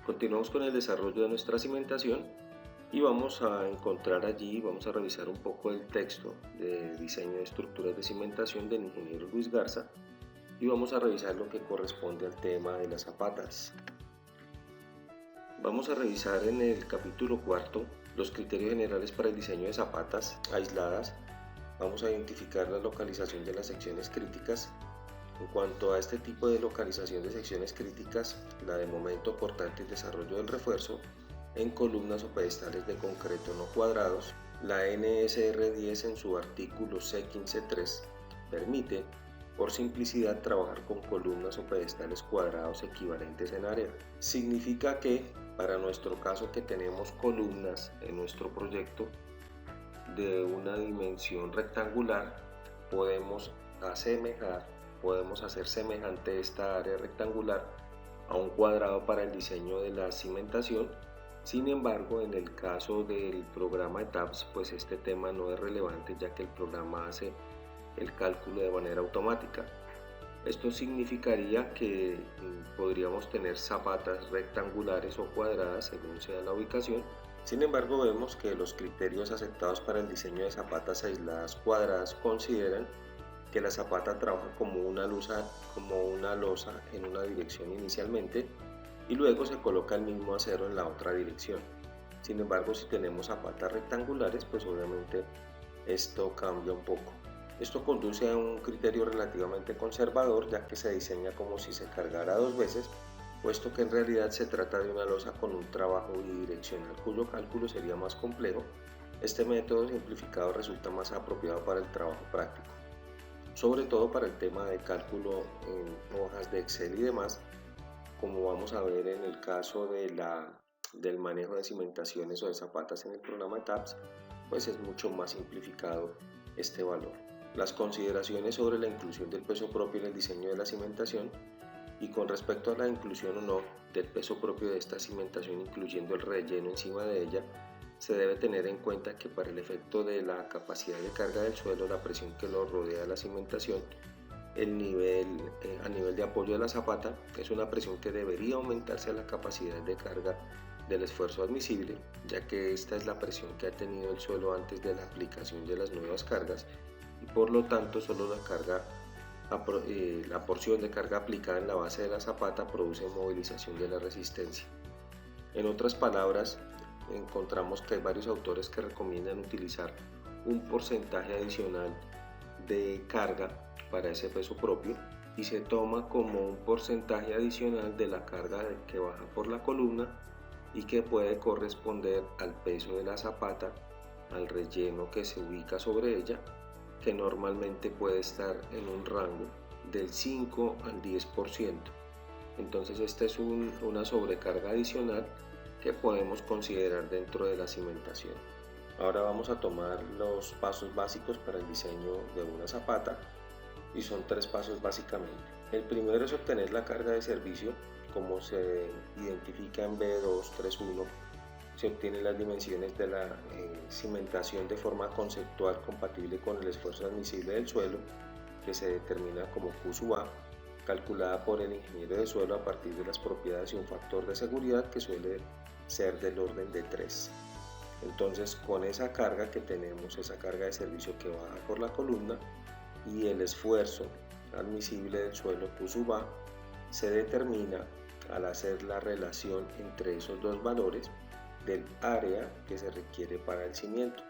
Continuamos con el desarrollo de nuestra cimentación y vamos a encontrar allí, vamos a revisar un poco el texto de diseño de estructuras de cimentación del ingeniero Luis Garza y vamos a revisar lo que corresponde al tema de las zapatas. Vamos a revisar en el capítulo cuarto los criterios generales para el diseño de zapatas aisladas. Vamos a identificar la localización de las secciones críticas. En cuanto a este tipo de localización de secciones críticas, la de momento portante y desarrollo del refuerzo en columnas o pedestales de concreto no cuadrados, la NSR 10 en su artículo C15.3 permite, por simplicidad, trabajar con columnas o pedestales cuadrados equivalentes en área. Significa que, para nuestro caso que tenemos columnas en nuestro proyecto de una dimensión rectangular, podemos hacer semejante esta área rectangular a un cuadrado para el diseño de la cimentación. Sin embargo, en el caso del programa ETABS, pues este tema no es relevante, ya que el programa hace el cálculo de manera automática. Esto significaría que podríamos tener zapatas rectangulares o cuadradas según sea la ubicación. Sin embargo, vemos que los criterios aceptados para el diseño de zapatas aisladas cuadradas consideran que la zapata trabaja como una losa en una dirección inicialmente y luego se coloca el mismo acero en la otra dirección. Sin embargo, si tenemos zapatas rectangulares, pues obviamente esto cambia un poco. Esto conduce a un criterio relativamente conservador, ya que se diseña como si se cargara dos veces, puesto que en realidad se trata de una losa con un trabajo bidireccional cuyo cálculo sería más complejo. Este método simplificado resulta más apropiado para el trabajo práctico, sobre todo para el tema de cálculo en hojas de Excel y demás, como vamos a ver en el caso del manejo de cimentaciones o de zapatas en el programa TAPS, pues es mucho más simplificado este valor. Las consideraciones sobre la inclusión del peso propio en el diseño de la cimentación y con respecto a la inclusión o no del peso propio de esta cimentación, incluyendo el relleno encima de ella, se debe tener en cuenta que para el efecto de la capacidad de carga del suelo, la presión que lo rodea la cimentación, a nivel de apoyo de la zapata, es una presión que debería aumentarse a la capacidad de carga del esfuerzo admisible, ya que esta es la presión que ha tenido el suelo antes de la aplicación de las nuevas cargas y por lo tanto solo la porción de carga aplicada en la base de la zapata produce movilización de la resistencia. En otras palabras, encontramos que hay varios autores que recomiendan utilizar un porcentaje adicional de carga para ese peso propio y se toma como un porcentaje adicional de la carga que baja por la columna y que puede corresponder al peso de la zapata, al relleno que se ubica sobre ella, que normalmente puede estar en un rango del 5 al 10%. Entonces esta es una sobrecarga adicional que podemos considerar dentro de la cimentación. Ahora vamos a tomar los pasos básicos para el diseño de una zapata y son 3 pasos básicamente. El primero es obtener la carga de servicio, como se identifica en B231. Se obtienen las dimensiones de la cimentación de forma conceptual compatible con el esfuerzo admisible del suelo, que se determina como Q sub A, calculada por el ingeniero de suelo a partir de las propiedades y un factor de seguridad que suele ser del orden de 3. Entonces, con esa carga que tenemos, esa carga de servicio que baja por la columna y el esfuerzo admisible del suelo Q sub A, se determina, al hacer la relación entre esos dos valores, del área que se requiere para el cimiento.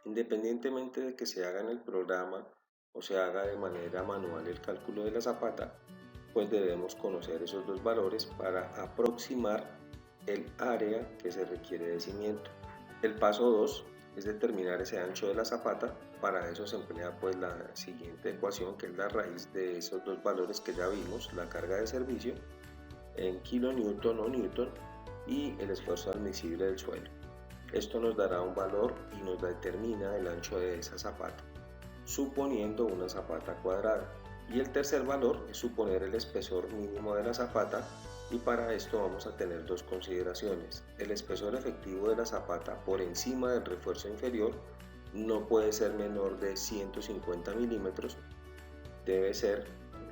Independientemente de que se haga en el programa o se haga de manera manual el cálculo de la zapata, pues debemos conocer esos dos valores para aproximar el área que se requiere de cimiento. El paso 2 es determinar ese ancho de la zapata. Para eso se emplea pues la siguiente ecuación, que es la raíz de esos dos valores que ya vimos, la carga de servicio en kilonewton o newton y el esfuerzo admisible del suelo. Esto nos dará un valor y nos determina el ancho de esa zapata, suponiendo una zapata cuadrada. Y el tercer valor es suponer el espesor mínimo de la zapata, y para esto vamos a tener dos consideraciones. El espesor efectivo de la zapata por encima del refuerzo inferior no puede ser menor de 150 milímetros, debe ser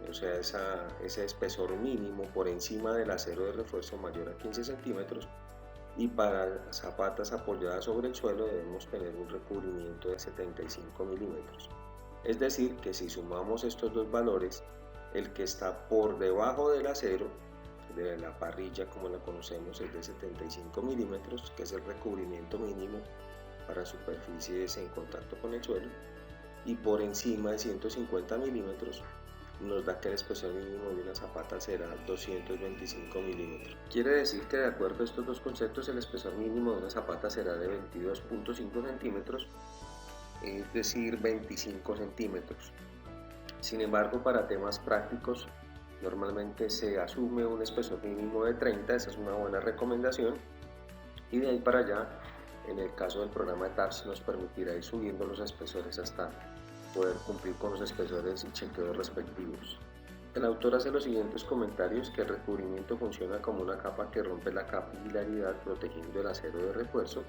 o sea, ese espesor mínimo por encima del acero de refuerzo mayor a 15 centímetros, y para zapatas apoyadas sobre el suelo debemos tener un recubrimiento de 75 milímetros. Es decir, que si sumamos estos dos valores, el que está por debajo del acero, de la parrilla como la conocemos, es de 75 milímetros, que es el recubrimiento mínimo para superficies en contacto con el suelo, y por encima de 150 milímetros nos da que el espesor mínimo de una zapata será 225 milímetros. Quiere decir que de acuerdo a estos dos conceptos el espesor mínimo de una zapata será de 22.5 centímetros, es decir, 25 centímetros. Sin embargo, para temas prácticos, normalmente se asume un espesor mínimo de 30, esa es una buena recomendación, y de ahí para allá, en el caso del programa de TAPS, nos permitirá ir subiendo los espesores hasta poder cumplir con los espesores y chequeos respectivos. El autor hace los siguientes comentarios: que el recubrimiento funciona como una capa que rompe la capilaridad protegiendo el acero de refuerzo,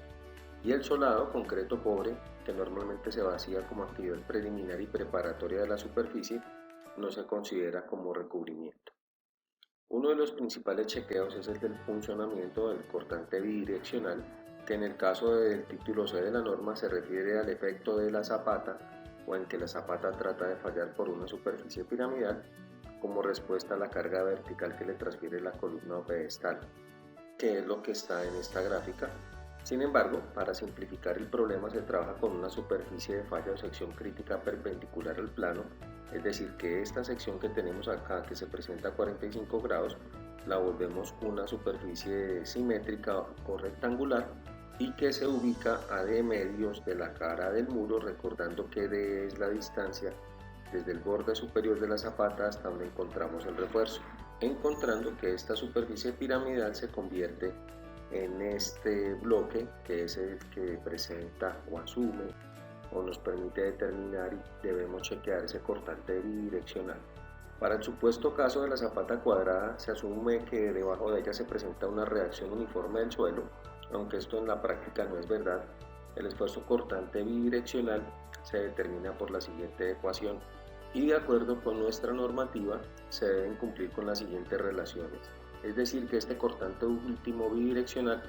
y el solado concreto pobre, que normalmente se vacía como actividad preliminar y preparatoria de la superficie, no se considera como recubrimiento. Uno de los principales chequeos es el del funcionamiento del cortante bidireccional, que en el caso del título C de la norma se refiere al efecto de la zapata o en que la zapata trata de fallar por una superficie piramidal como respuesta a la carga vertical que le transfiere la columna o pedestal, que es lo que está en esta gráfica. Sin embargo, para simplificar el problema se trabaja con una superficie de falla o sección crítica perpendicular al plano, es decir, que esta sección que tenemos acá, que se presenta a 45 grados, la volvemos una superficie simétrica o rectangular y que se ubica a D medios de la cara del muro, recordando que D es la distancia desde el borde superior de la zapata hasta donde encontramos el refuerzo, encontrando que esta superficie piramidal se convierte en este bloque, que es el que presenta o asume o nos permite determinar y debemos chequear ese cortante bidireccional. Para el supuesto caso de la zapata cuadrada, se asume que debajo de ella se presenta una reacción uniforme del suelo, aunque esto en la práctica no es verdad. El esfuerzo cortante bidireccional se determina por la siguiente ecuación, y de acuerdo con nuestra normativa se deben cumplir con las siguientes relaciones. Es decir, que este cortante último bidireccional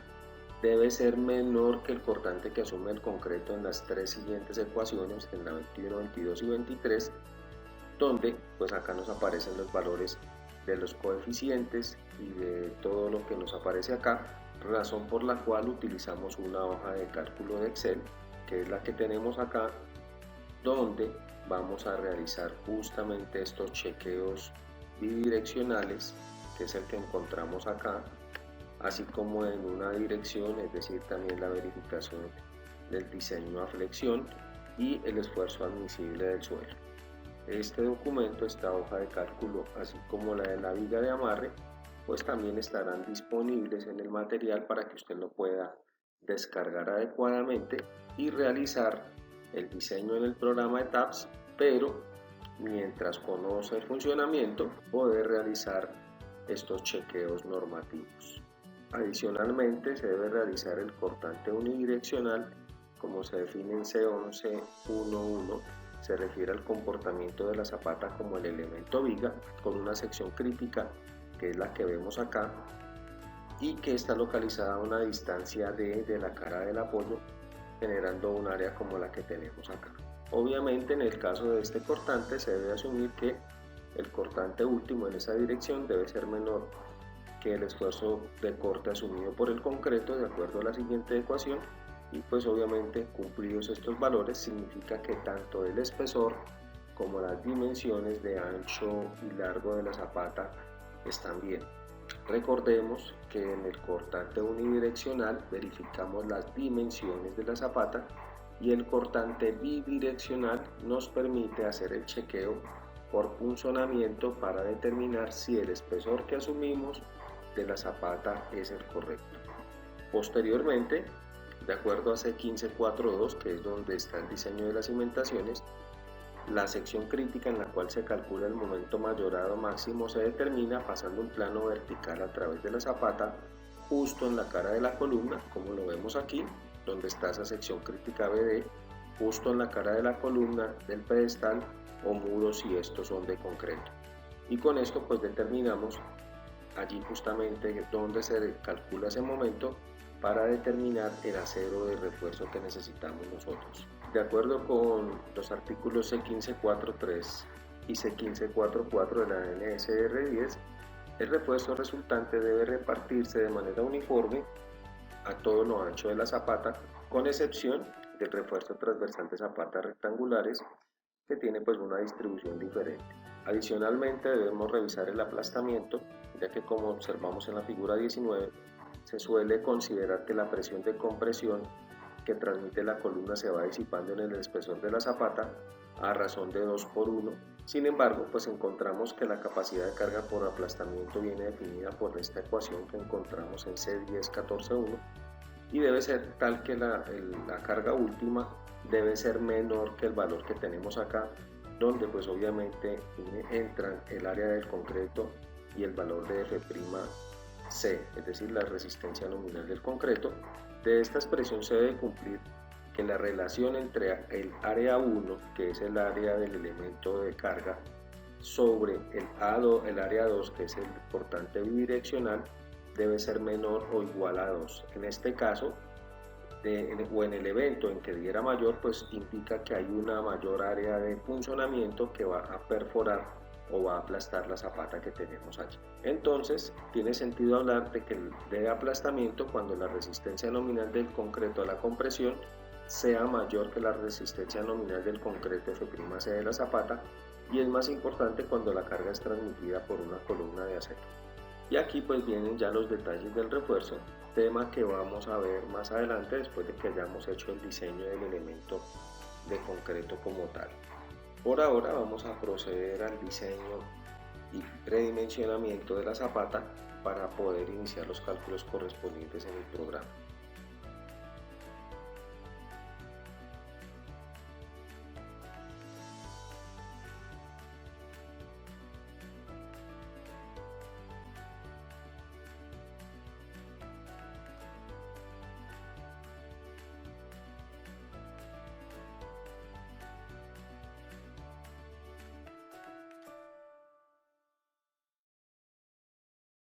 debe ser menor que el cortante que asume el concreto en las tres siguientes ecuaciones, en la 21, 22 y 23, donde pues acá nos aparecen los valores de los coeficientes y de todo lo que nos aparece acá, razón por la cual utilizamos una hoja de cálculo de Excel, que es la que tenemos acá, donde vamos a realizar justamente estos chequeos bidireccionales, que es el que encontramos acá, así como en una dirección, es decir, también la verificación del diseño a flexión y el esfuerzo admisible del suelo. Este documento, esta hoja de cálculo, así como la de la viga de amarre, pues también estarán disponibles en el material para que usted lo pueda descargar adecuadamente y realizar el diseño en el programa de TAPS, pero mientras conoce el funcionamiento, poder realizar estos chequeos normativos. Adicionalmente, se debe realizar el cortante unidireccional, como se define en C11.1.1, se refiere al comportamiento de la zapata como el elemento viga, con una sección crítica, que es la que vemos acá, y que está localizada a una distancia de la cara del apoyo, generando un área como la que tenemos acá. Obviamente, en el caso de este cortante se debe asumir que el cortante último en esa dirección debe ser menor que el esfuerzo de corte asumido por el concreto, de acuerdo a la siguiente ecuación, y pues obviamente cumplidos estos valores significa que tanto el espesor como las dimensiones de ancho y largo de la zapata están bien. Recordemos que en el cortante unidireccional verificamos las dimensiones de la zapata y el cortante bidireccional nos permite hacer el chequeo por punzonamiento para determinar si el espesor que asumimos de la zapata es el correcto. Posteriormente, de acuerdo a C15.4.2, que es donde está el diseño de las cimentaciones, la sección crítica en la cual se calcula el momento mayorado máximo se determina pasando un plano vertical a través de la zapata justo en la cara de la columna, como lo vemos aquí, donde está esa sección crítica BD, justo en la cara de la columna del pedestal o muro si estos son de concreto. y con esto pues determinamos allí justamente donde se calcula ese momento para determinar el acero de refuerzo que necesitamos nosotros. De acuerdo con los artículos C1543 y C1544 de la NSR 10, el refuerzo resultante debe repartirse de manera uniforme a todo lo ancho de la zapata, con excepción del refuerzo transversal de zapatas rectangulares, que tiene pues una distribución diferente. Adicionalmente debemos revisar el aplastamiento, ya que como observamos en la figura 19, se suele considerar que la presión de compresión que transmite la columna se va disipando en el espesor de la zapata a razón de 2 por 1. Sin embargo, pues encontramos que la capacidad de carga por aplastamiento viene definida por esta ecuación que encontramos en C10-14-1 y debe ser tal que la carga última debe ser menor que el valor que tenemos acá, donde pues obviamente entran el área del concreto y el valor de F'C, es decir, la resistencia nominal del concreto. De esta expresión se debe cumplir que la relación entre el área 1, que es el área del elemento de carga, sobre el área 2, que es el portante bidireccional, debe ser menor o igual a 2. En este caso, o en el evento en que diera mayor, pues indica que hay una mayor área de funcionamiento que va a perforar o va a aplastar la zapata que tenemos allí. Entonces, tiene sentido hablar de aplastamiento cuando la resistencia nominal del concreto a la compresión sea mayor que la resistencia nominal del concreto F'C de la zapata, y es más importante cuando la carga es transmitida por una columna de acero. Y aquí pues vienen ya los detalles del refuerzo, tema que vamos a ver más adelante después de que hayamos hecho el diseño del elemento de concreto como tal. Por ahora vamos a proceder al diseño y redimensionamiento de la zapata para poder iniciar los cálculos correspondientes en el programa.